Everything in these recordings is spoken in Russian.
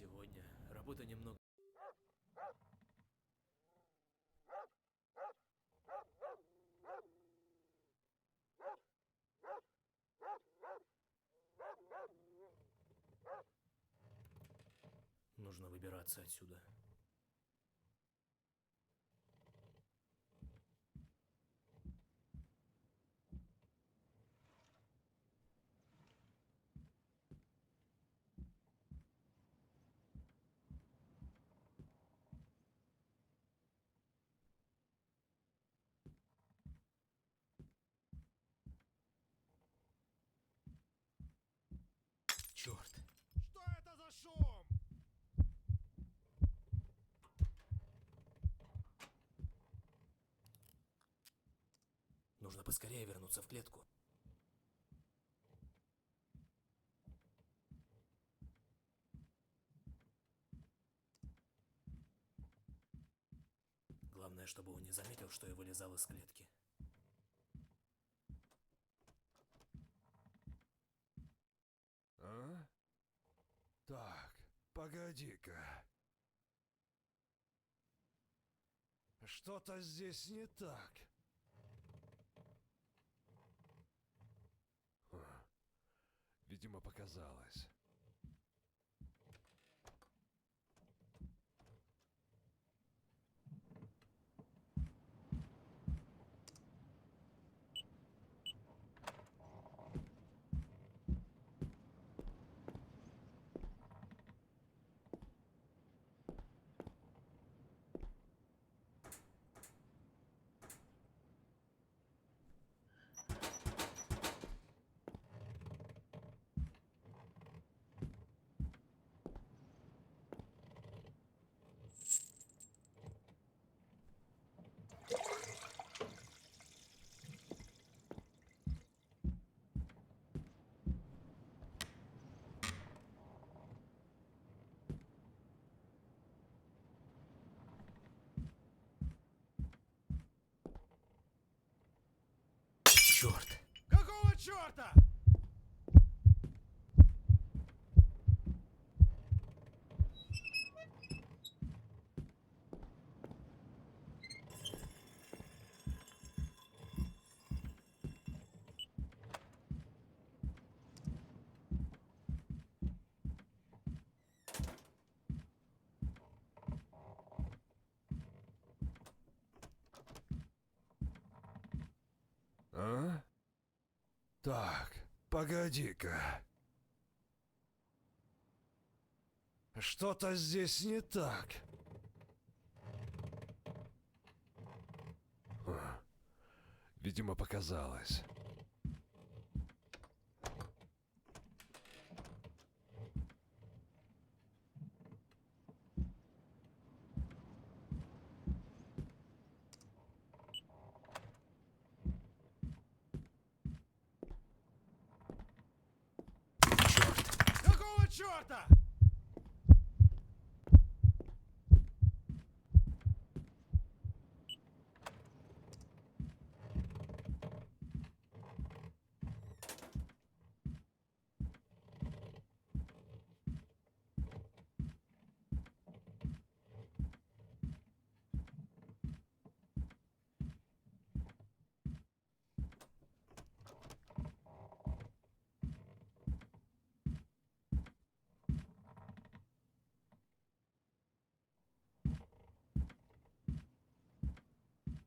Сегодня работа немного... Нужно выбираться отсюда. Черт! Что это за шум? Нужно поскорее вернуться в клетку. Главное, чтобы он не заметил, что я вылезал из клетки. А? Так, погоди-ка. Что-то здесь не так. Видимо, показалось. Черт! Какого черта? А? Так, погоди-ка. Что-то здесь не так. Видимо, показалось. Какого черта?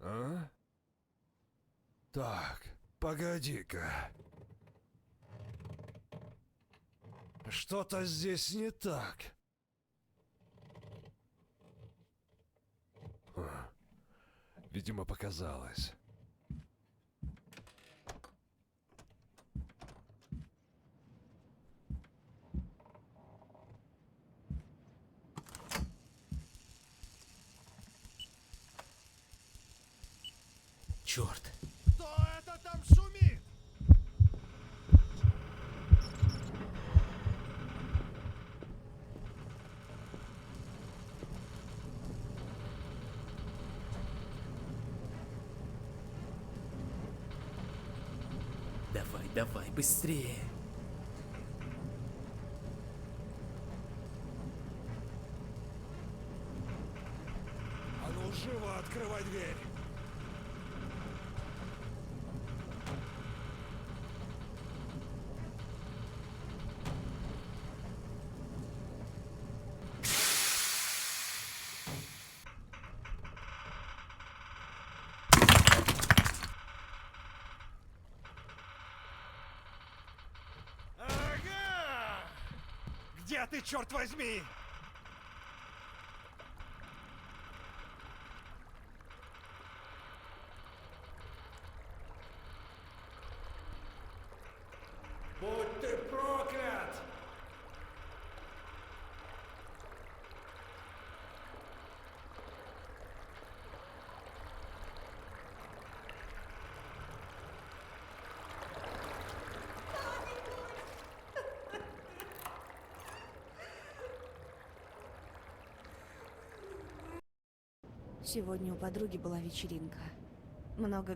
А? Так, погоди-ка. Что-то здесь не так. Видимо, показалось. Черт! Кто это там шумит? Давай, давай, быстрее! Открывай дверь. Ага! Где ты, черт возьми? Будь ты проклят! Сегодня у подруги была вечеринка. Много...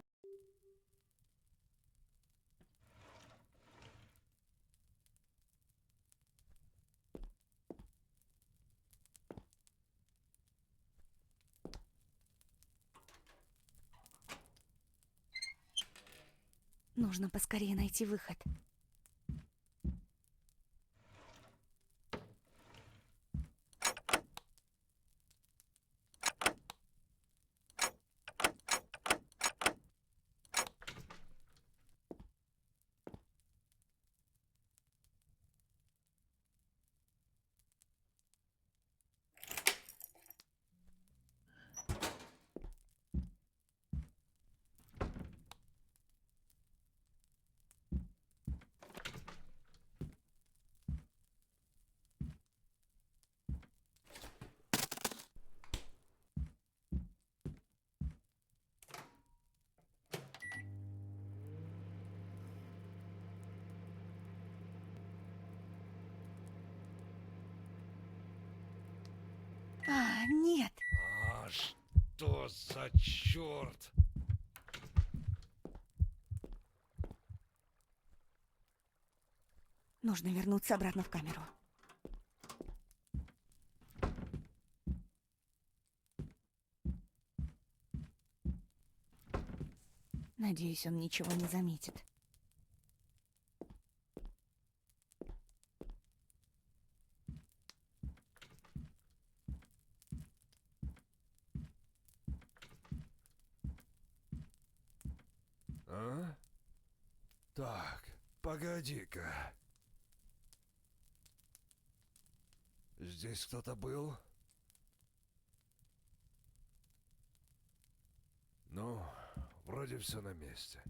Нужно поскорее найти выход. Нет! А что за черт? Нужно вернуться обратно в камеру. Надеюсь, он ничего не заметит. А? Так, погоди-ка. Здесь кто-то был? Ну, вроде все на месте.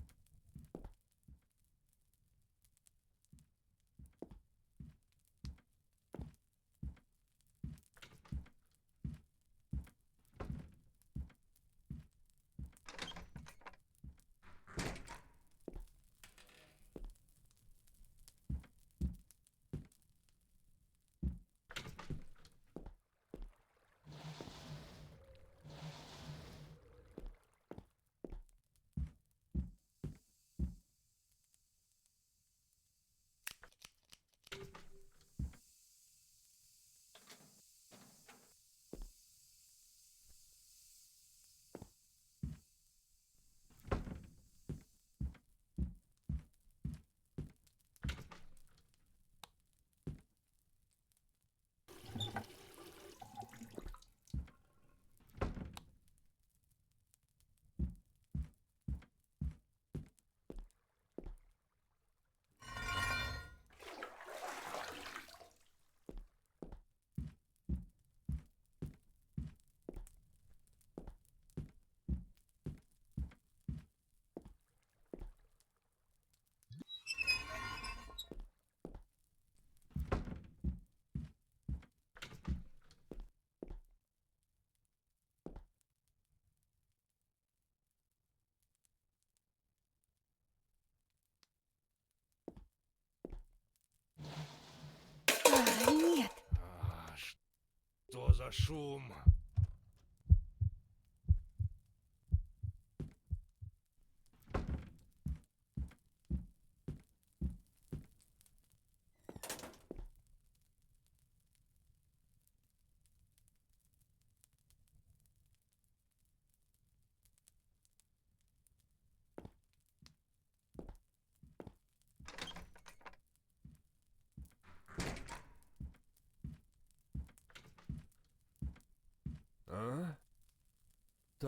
Нет! А что за шум?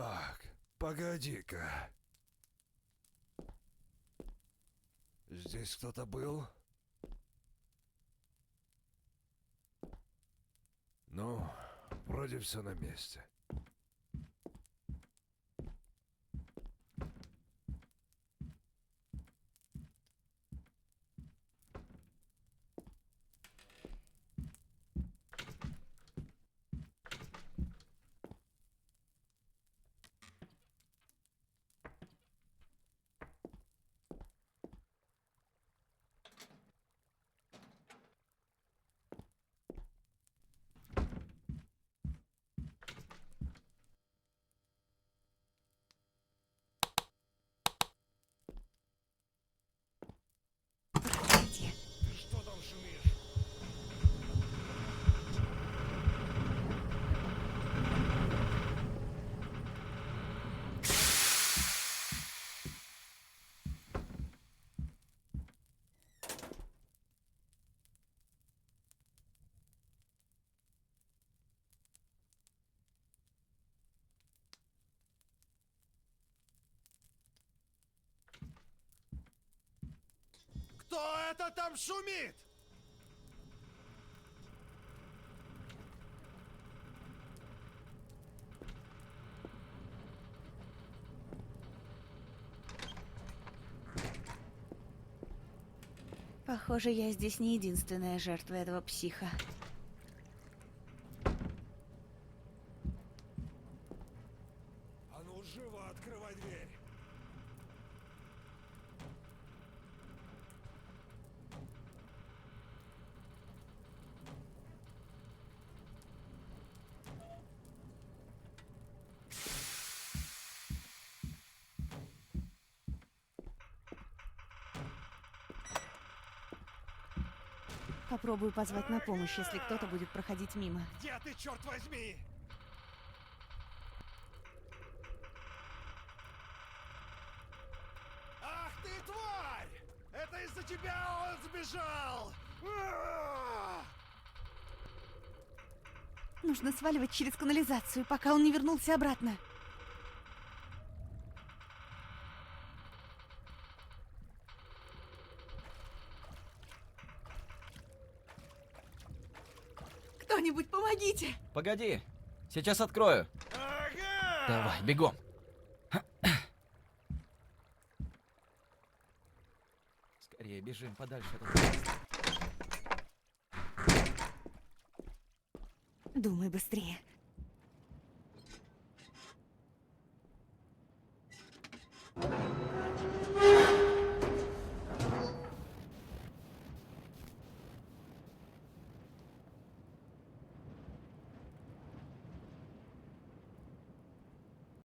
Так, погоди-ка. Здесь кто-то был? Ну, вроде все на месте. Проклятие. Что там шумишь? Кто это там шумит? Похоже, я здесь не единственная жертва этого психа. А ну, живо открывай дверь. Попробую позвать на помощь, если кто-то будет проходить мимо. Где ты, черт возьми? Ах ты, тварь! Это из-за тебя он сбежал! Нужно сваливать через канализацию, пока он не вернулся обратно. Кто-нибудь помогите! Погоди, сейчас открою. Ага! Давай, бегом. Скорее бежим подальше от этого места. Думай быстрее.